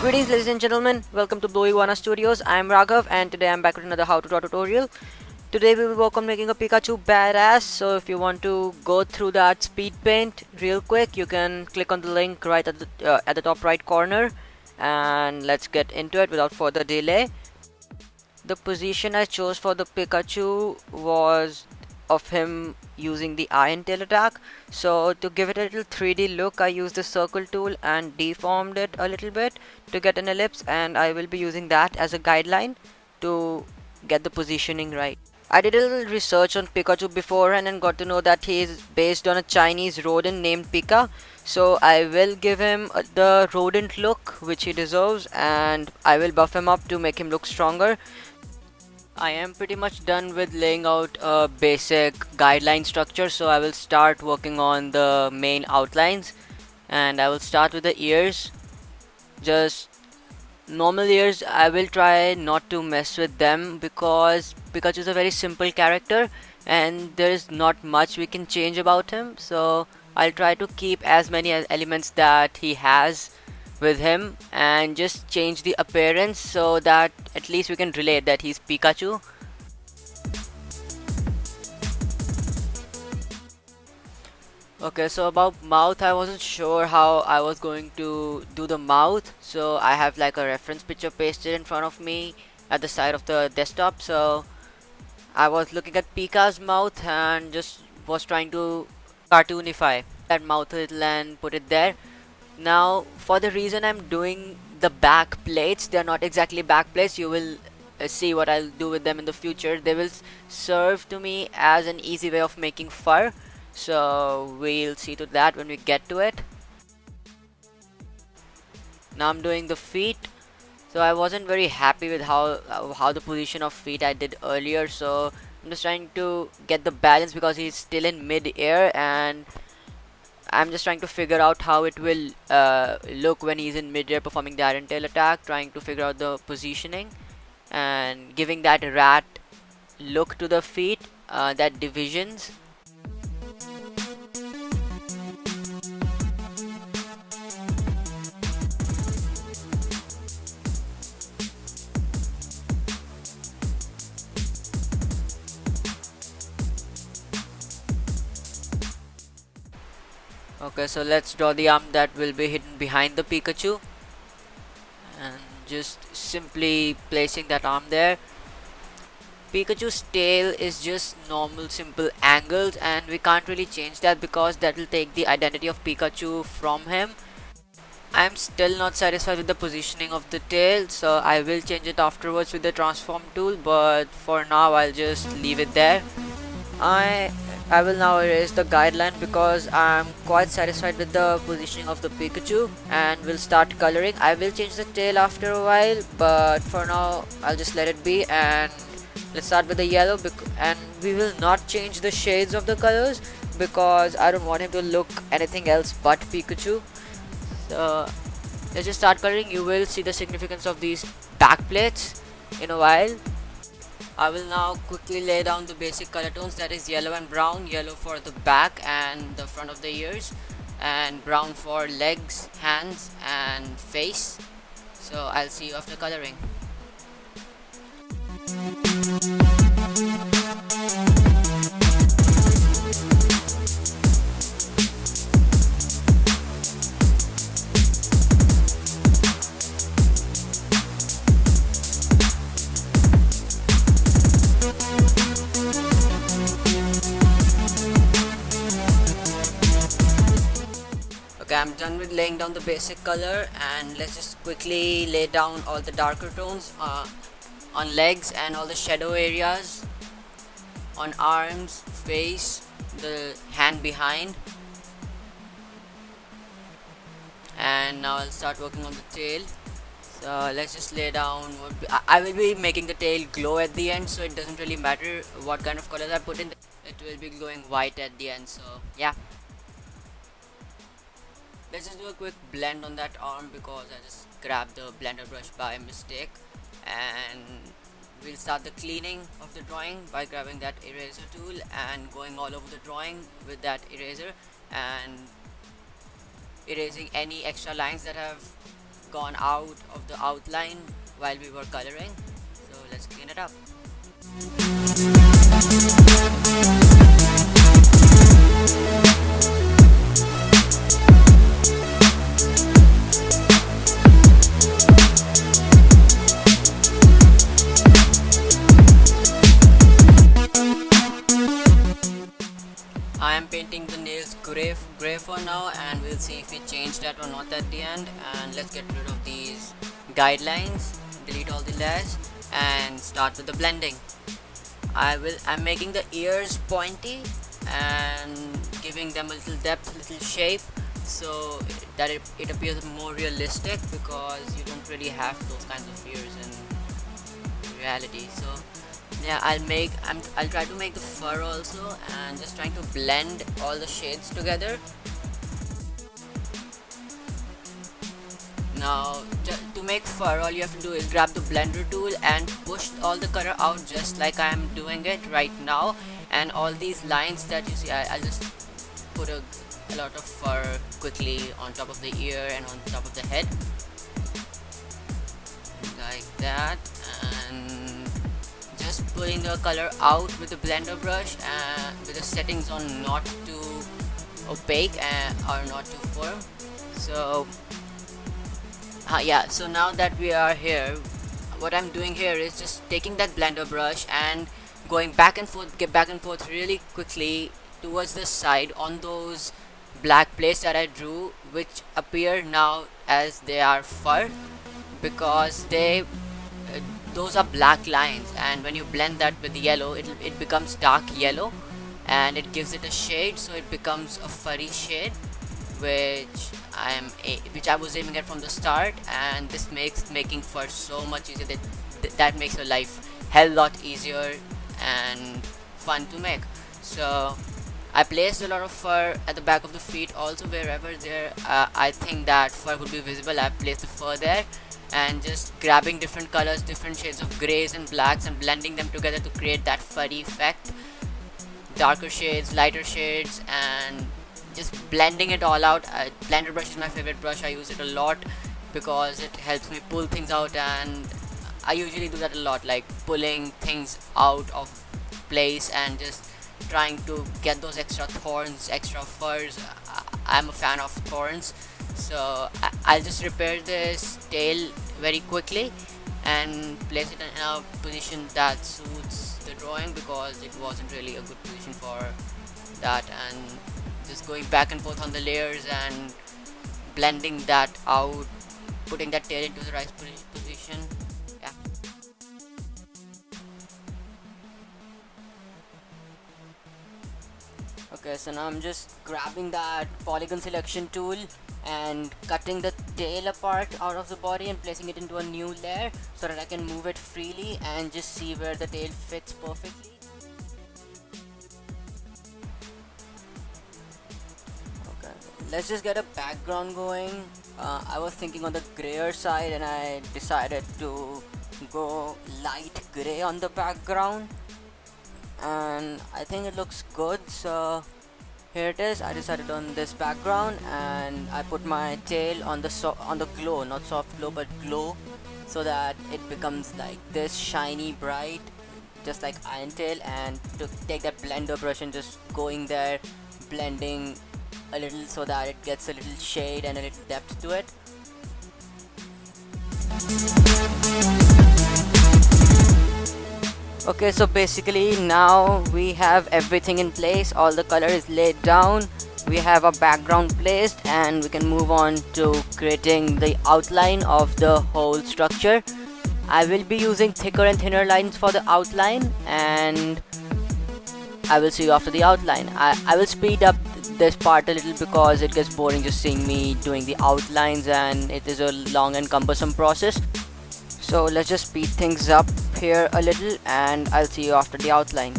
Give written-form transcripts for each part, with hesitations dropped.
Greetings ladies and gentlemen, welcome to Blue Iguana Studios. I am Raghav and today I am back with another how to draw tutorial. Today we will work on making a Pikachu badass, so if you want to go through that speed paint real quick, you can click on the link right at the top right corner, and let's get into it without further delay. The position I chose for the Pikachu was of him using the iron tail attack. So to give it a little 3D look, I used the circle tool and deformed it a little bit to get an ellipse, and I will be using that as a guideline to get the positioning right. I did a little research on Pikachu beforehand and got to know that he is based on a Chinese rodent named Pika. So I will give him the rodent look which he deserves, and I will buff him up to make him look stronger. I am pretty much done with laying out a basic guideline structure, so I will start working on the main outlines, and I will start with the ears. Just normal ears, I will try not to mess with them because Pikachu is a very simple character and there is not much we can change about him, so I'll try to keep as many elements that he has with him and just change the appearance so that at least we can relate that he's Pikachu. Okay, so about mouth, I wasn't sure how I was going to do the mouth, so I have like a reference picture pasted in front of me at the side of the desktop. So I was looking at Pika's mouth and just was trying to cartoonify that mouth a little and put it there. Now for the reason I'm doing the back plates, they are not exactly back plates. You will see what I'll do with them in the future. They will serve to me as an easy way of making fur, so we'll see to that when we get to it. Now I'm doing the feet. So I wasn't very happy with how the position of feet I did earlier, so I'm just trying to get the balance because he's still in mid-air, and I'm just trying to figure out how it will look when he's in mid-air performing the iron tail attack, trying to figure out the positioning and giving that rat look to the feet, that divisions. Okay, so let's draw the arm that will be hidden behind the Pikachu, and just simply placing that arm there. Pikachu's tail is just normal simple angles, and we can't really change that because that will take the identity of Pikachu from him. I am still not satisfied with the positioning of the tail, so I will change it afterwards with the transform tool, but for now I'll just leave it there. I will now erase the guideline because I'm quite satisfied with the positioning of the Pikachu, and will start coloring. I will change the tail after a while, but for now I'll just let it be, and let's start with the yellow, and we will not change the shades of the colors because I don't want him to look anything else but Pikachu. So let's just start coloring. You will see the significance of these back plates in a while. I will now quickly lay down the basic color tones, that is yellow and brown. Yellow for the back and the front of the ears, and brown for legs, hands and face. So I'll see you after coloring. Okay, I'm done with laying down the basic color, and let's just quickly lay down all the darker tones on legs and all the shadow areas, on arms, face, the hand behind. And now I'll start working on the tail. So let's just lay down I will be making the tail glow at the end, so it doesn't really matter what kind of colors I put in. It will be glowing white at the end, so yeah. Let's just do a quick blend on that arm because I just grabbed the blender brush by mistake, and we'll start the cleaning of the drawing by grabbing that eraser tool and going all over the drawing with that eraser and erasing any extra lines that have gone out of the outline while we were coloring. So let's clean it up. I am painting the nails gray for now, and we'll see if we change that or not at the end. And let's get rid of these guidelines, delete all the layers, and start with the blending. I'm making the ears pointy and giving them a little depth, a little shape, so that it appears more realistic, because you don't really have those kinds of ears in reality. So yeah, I'll try to make the fur also, and just trying to blend all the shades together. Now to make fur, all you have to do is grab the blender tool and push all the color out, just like I am doing it right now. And all these lines that you see, I'll just put a lot of fur quickly on top of the ear and on top of the head, like that. And just pulling the color out with the blender brush, and with the settings on not too opaque or not too firm. So yeah, so now that we are here, what I'm doing here is just taking that blender brush and going back and forth really quickly towards the side on those black plates that I drew, which appear now as they are fur, because those are black lines, and when you blend that with yellow, it becomes dark yellow, and it gives it a shade, so it becomes a furry shade, which I was aiming at from the start. And this makes making fur so much easier. That makes your life hell lot easier and fun to make. So I placed a lot of fur at the back of the feet also, wherever I think that fur would be visible. I placed the fur there, and just grabbing different colors, different shades of grays and blacks, and blending them together to create that furry effect. Darker shades, lighter shades, and just blending it all out. Blender brush is my favorite brush. I use it a lot because it helps me pull things out, and I usually do that a lot, like pulling things out of place and just trying to get those extra thorns, extra furs. I'm a fan of thorns, so I'll just repair this tail very quickly and place it in a position that suits the drawing, because it wasn't really a good position for that. And just going back and forth on the layers and blending that out, putting that tail into the right position. Yeah. Okay, so now I'm just grabbing that polygon selection tool and cutting the tail apart out of the body and placing it into a new layer, so that I can move it freely and just see where the tail fits perfectly. Let's just get a background going. I was thinking on the grayer side, and I decided to go light gray on the background, and I think it looks good. So here it is. I decided on this background, and I put my tail on the glow, not soft glow but glow, so that it becomes like this shiny bright, just like iron tail. And to take that blender brush and just going there, blending a little so that it gets a little shade and a little depth to it. Okay, so basically now we have everything in place. All the color is laid down, we have a background placed, and we can move on to creating the outline of the whole structure. I will be using thicker and thinner lines for the outline, and I will see you after the outline. I will speed up this part a little because it gets boring just seeing me doing the outlines, and it is a long and cumbersome process. So let's just speed things up here a little, and I'll see you after the outline.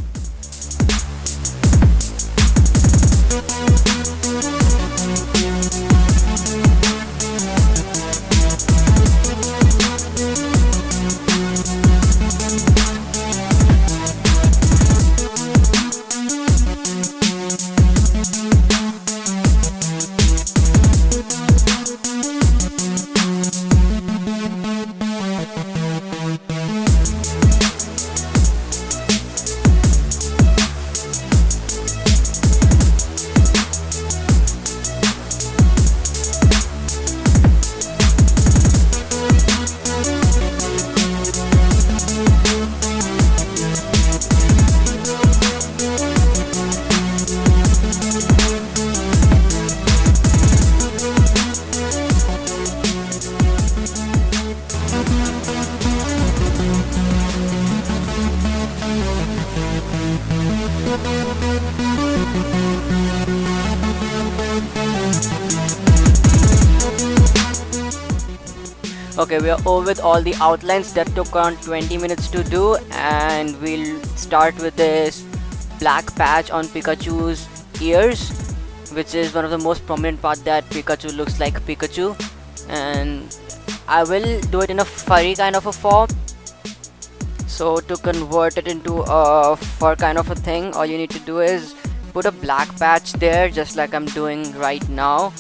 Okay, we are over with all the outlines that took around 20 minutes to do, and we'll start with this black patch on Pikachu's ears, which is one of the most prominent part that Pikachu looks like Pikachu. And I will do it in a furry kind of a form. So to convert it into a fur kind of a thing, all you need to do is put a black patch there, just like I'm doing right now,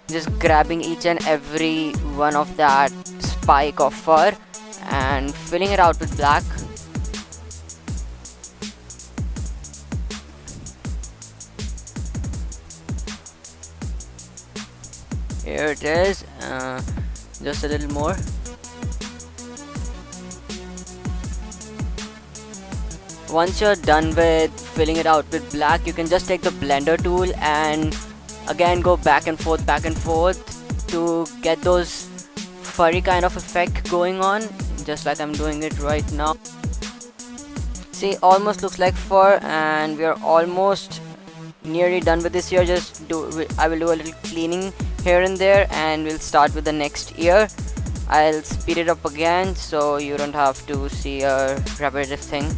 just grabbing each and every one of that spike of fur and filling it out with black. Here it is, just a little more. Once you're done with filling it out with black, you can just take the blender tool and again go back and forth to get those furry kind of effect going on, just like I'm doing it right now. See, almost looks like fur, and we are almost nearly done with this ear. I will do a little cleaning here and there, and we'll start with the next ear. I'll speed it up again so you don't have to see a repetitive thing.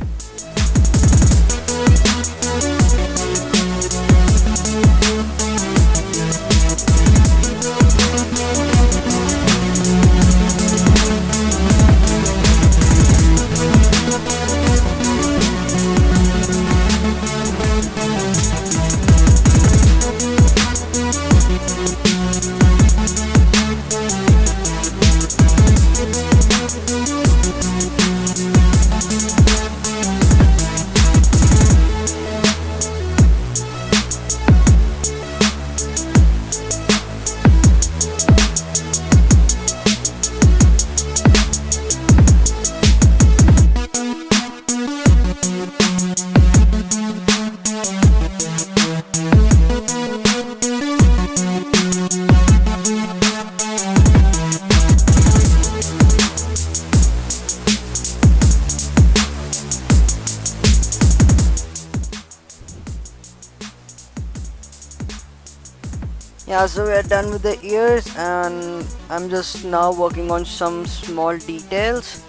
Yeah, so we are done with the ears, and I'm just now working on some small details,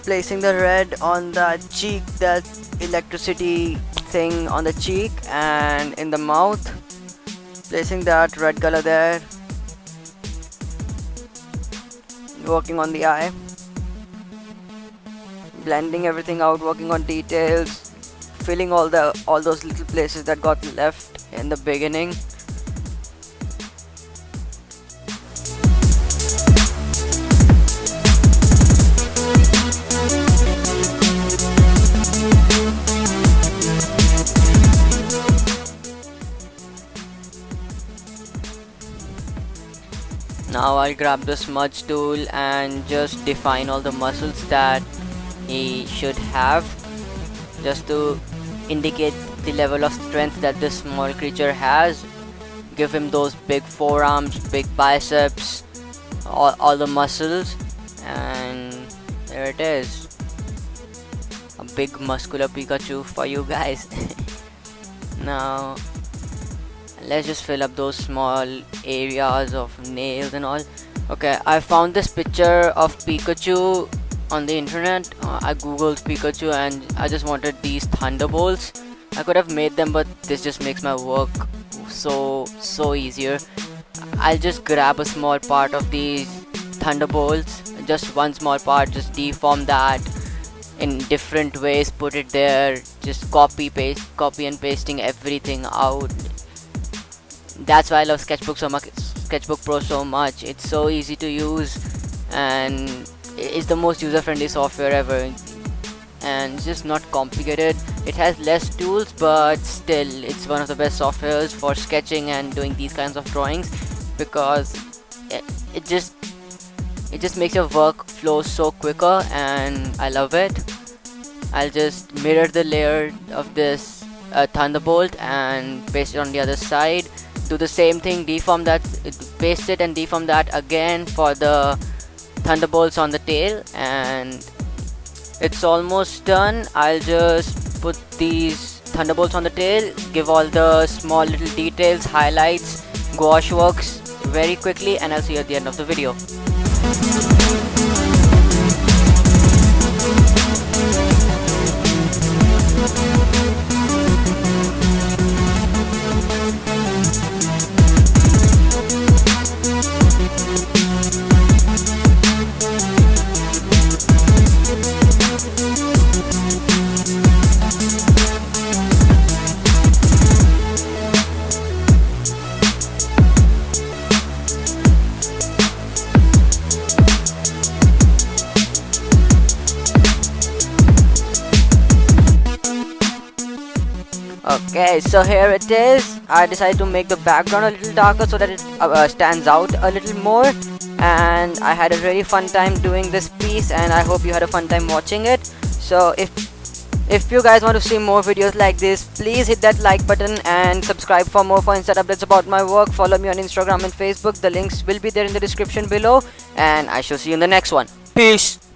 placing the red on that cheek, that electricity thing on the cheek, and in the mouth, placing that red color there, working on the eye, blending everything out, working on details, filling all those little places that got left in the beginning. Now I'll grab the smudge tool and just define all the muscles that he should have, just to indicate the level of strength that this small creature has. Give him those big forearms, big biceps, all the muscles, and there it is, a big muscular Pikachu for you guys. Now let's just fill up those small areas of nails and all. Okay, I found this picture of Pikachu on the internet. I googled Pikachu and I just wanted these thunderbolts. I could have made them, but this just makes my work so easier. I'll just grab a small part of these thunderbolts, just one small part, just deform that in different ways, put it there, just copy and pasting everything out. That's why I love Sketchbook so much, Sketchbook Pro so much. It's so easy to use, and it's the most user-friendly software ever, and it's just not complicated. It has less tools, but still it's one of the best softwares for sketching and doing these kinds of drawings, because it just makes your work flow so quicker, and I love it. I'll just mirror the layer of this thunderbolt and paste it on the other side. Do the same thing, deform that, paste it and deform that again for the thunderbolts on the tail, and it's almost done. I'll just put these thunderbolts on the tail, give all the small little details, highlights, gouache works very quickly, and I'll see you at the end of the video. Okay, so here it is. I decided to make the background a little darker so that it stands out a little more, and I had a really fun time doing this piece, and I hope you had a fun time watching it. So if you guys want to see more videos like this, please hit that like button and subscribe for more fun instant updates about my work. Follow me on Instagram and Facebook. The links will be there in the description below, and I shall see you in the next one. Peace.